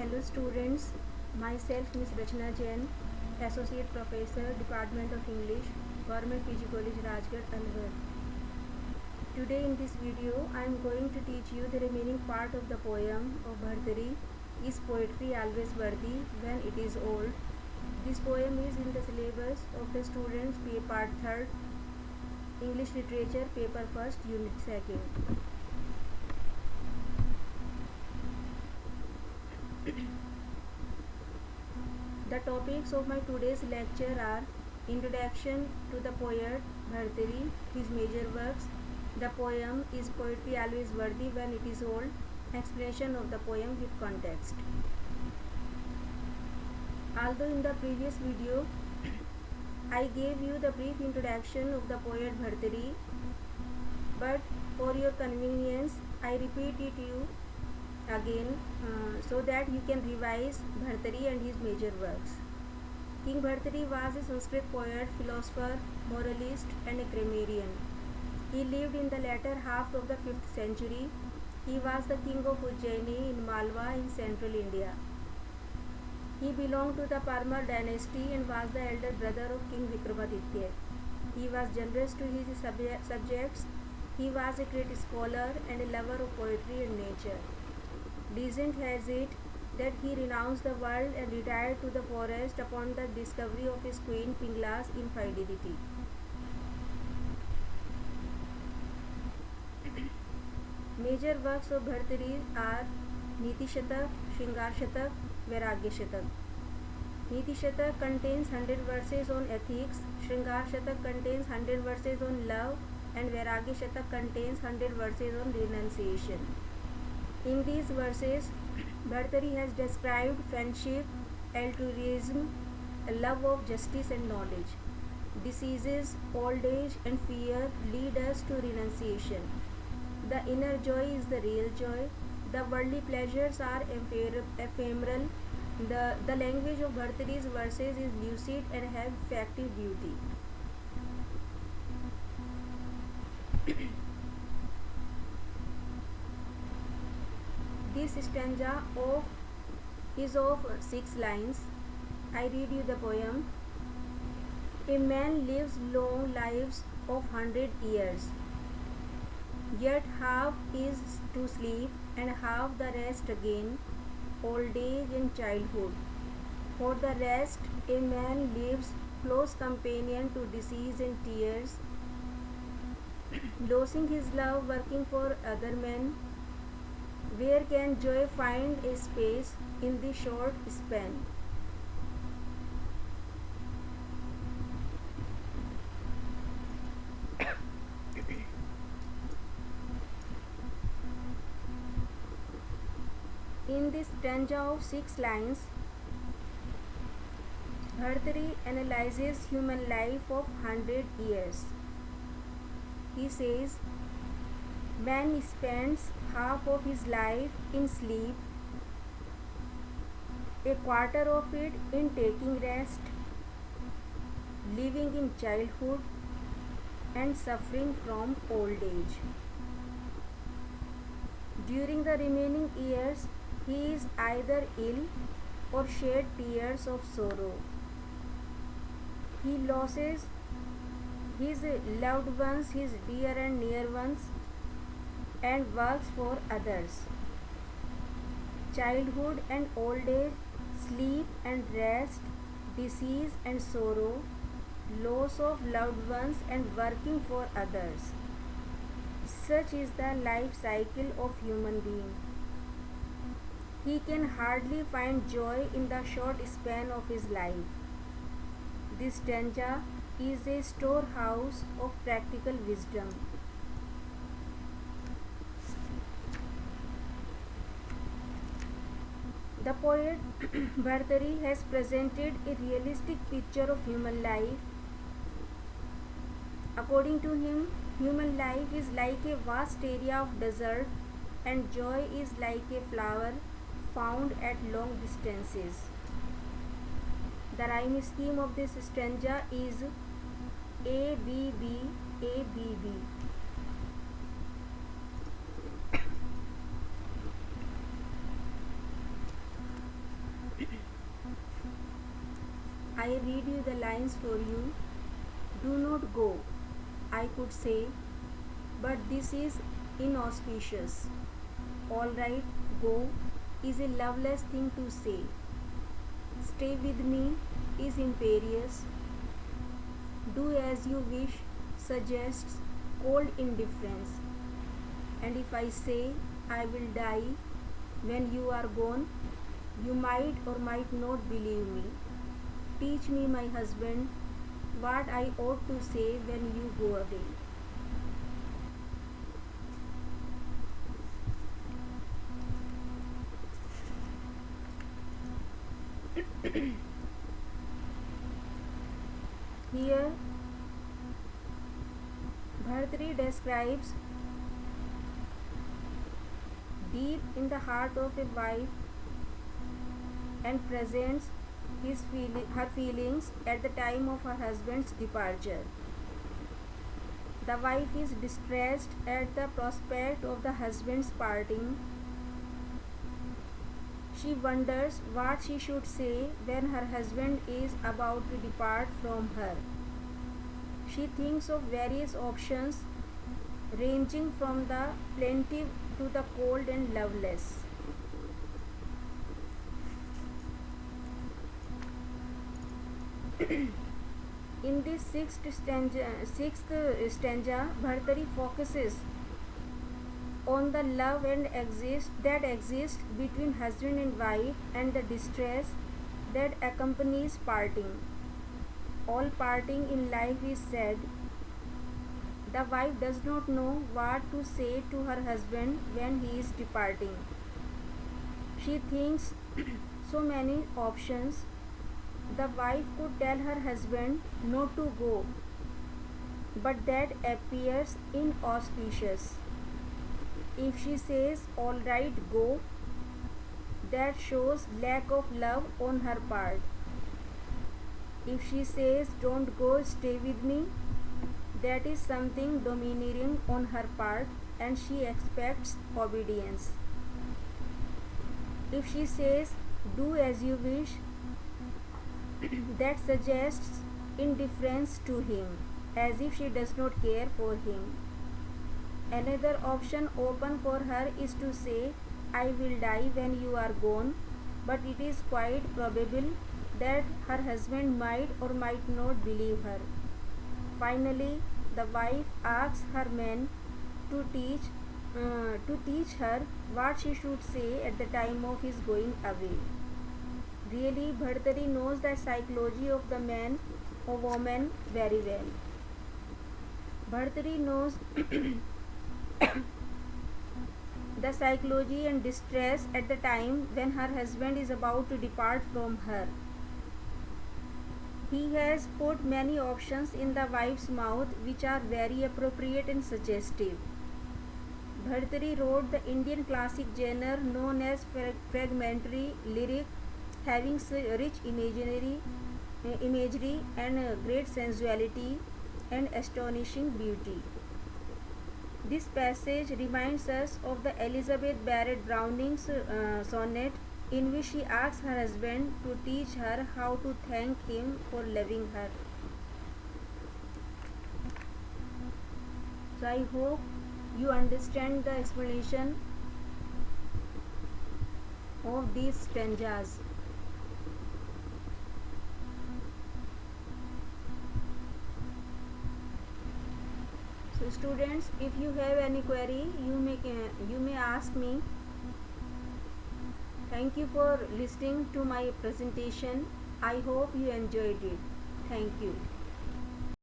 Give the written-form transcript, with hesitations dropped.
Hello students, myself Ms. Rachna Jain, Associate Professor, Department of English, Government PG College, Rajgarh, Alwar. Today in this video, I am going to teach you the remaining part of the poem of Bhartari, Is Poetry Always Worthy When It Is Old? This poem is in the syllabus of the students part 3rd, English Literature, paper 1st, unit 2nd. The topics of my today's lecture are Introduction to the poet Bhartari, his major works, the poem Is Poetry Always Worthy When It Is Old, explanation of the poem with context. Although in the previous video I gave you the brief introduction of the poet Bhartari, but for your convenience I repeat it to you again so that you can revise Bhartari and his major works. King Bhartari was a Sanskrit poet, philosopher, moralist and a grammarian. He lived in the latter half of the 5th century. He was the king of Ujjaini in Malwa in central India. He belonged to the Parmar dynasty and was the elder brother of King Vikramaditya. He was generous to his subjects. He was a great scholar and a lover of poetry and nature. Legend has it that he renounced the world and retired to the forest upon the discovery of his queen Pingla's infidelity. Major works of Bhartari are Niti Shatak, Shringar Shatak, Vairagya Shatak. Niti Shatak contains 100 verses on ethics, Shringar Shatak contains 100 verses on love, and Vairagya Shatak contains 100 verses on renunciation. In these verses, Bhartari has described friendship, altruism, a love of justice and knowledge. Diseases, old age and fear lead us to renunciation. The inner joy is the real joy. The worldly pleasures are ephemeral. The language of Bhartari's verses is lucid and have effective beauty. This stanza is of 6 lines. I read you the poem. A man lives long lives of 100 years, yet half is to sleep and half the rest again, old age and childhood. For the rest, a man lives close companion to disease and tears, losing his love working for other men. Where can joy find a space in the short span? In this stanza of 6 lines, Bhartari analyzes human life of 100 years. He says, man spends half of his life in sleep, a quarter of it in taking rest, living in childhood and suffering from old age. During the remaining years, he is either ill or shed tears of sorrow. He loses his loved ones, his dear and near ones, and works for others. Childhood and old age, sleep and rest, disease and sorrow, loss of loved ones and working for others. Such is the life cycle of human being. He can hardly find joy in the short span of his life. This stanza is a storehouse of practical wisdom. The poet Bhartari has presented a realistic picture of human life. According to him, human life is like a vast area of desert and joy is like a flower found at long distances. The rhyme scheme of this stanza is ABB ABB. I read you the lines for you. Do not go, I could say, but this is inauspicious. All right, go is a loveless thing to say. Stay with me is imperious. Do as you wish suggests cold indifference. And if I say I will die when you are gone, you might or might not believe me. Teach me, my husband, what I ought to say when you go away. Here, Bhartari describes deep in the heart of a wife and presents her feelings at the time of her husband's departure. The wife is distressed at the prospect of the husband's parting. She wonders what she should say when her husband is about to depart from her. She thinks of various options ranging from the plaintive to the cold and loveless. In this sixth stanza, Bhartari focuses on the love that exists between husband and wife and the distress that accompanies parting. All parting in life is sad. The wife does not know what to say to her husband when he is departing. She thinks so many options. The wife could tell her husband not to go, but that appears inauspicious. If she says, all right, go, that shows lack of love on her part. If she says, don't go, stay with me, that is something domineering on her part and she expects obedience. If she says, do as you wish, that suggests indifference to him, as if she does not care for him. Another option open for her is to say, I will die when you are gone, but it is quite probable that her husband might or might not believe her. Finally, the wife asks her man to teach her what she should say at the time of his going away. Really, Bhartari knows the psychology of the man or woman very well. Bhartari knows the psychology and distress at the time when her husband is about to depart from her. He has put many options in the wife's mouth which are very appropriate and suggestive. Bhartari wrote the Indian classic genre known as fragmentary lyric, having rich imagery and great sensuality and astonishing beauty. This passage reminds us of the Elizabeth Barrett Browning's sonnet in which she asks her husband to teach her how to thank him for loving her. So I hope you understand the explanation of these stanzas. So students, if you have any query, you may ask me. Thank you for listening to my presentation. I hope you enjoyed it. Thank you.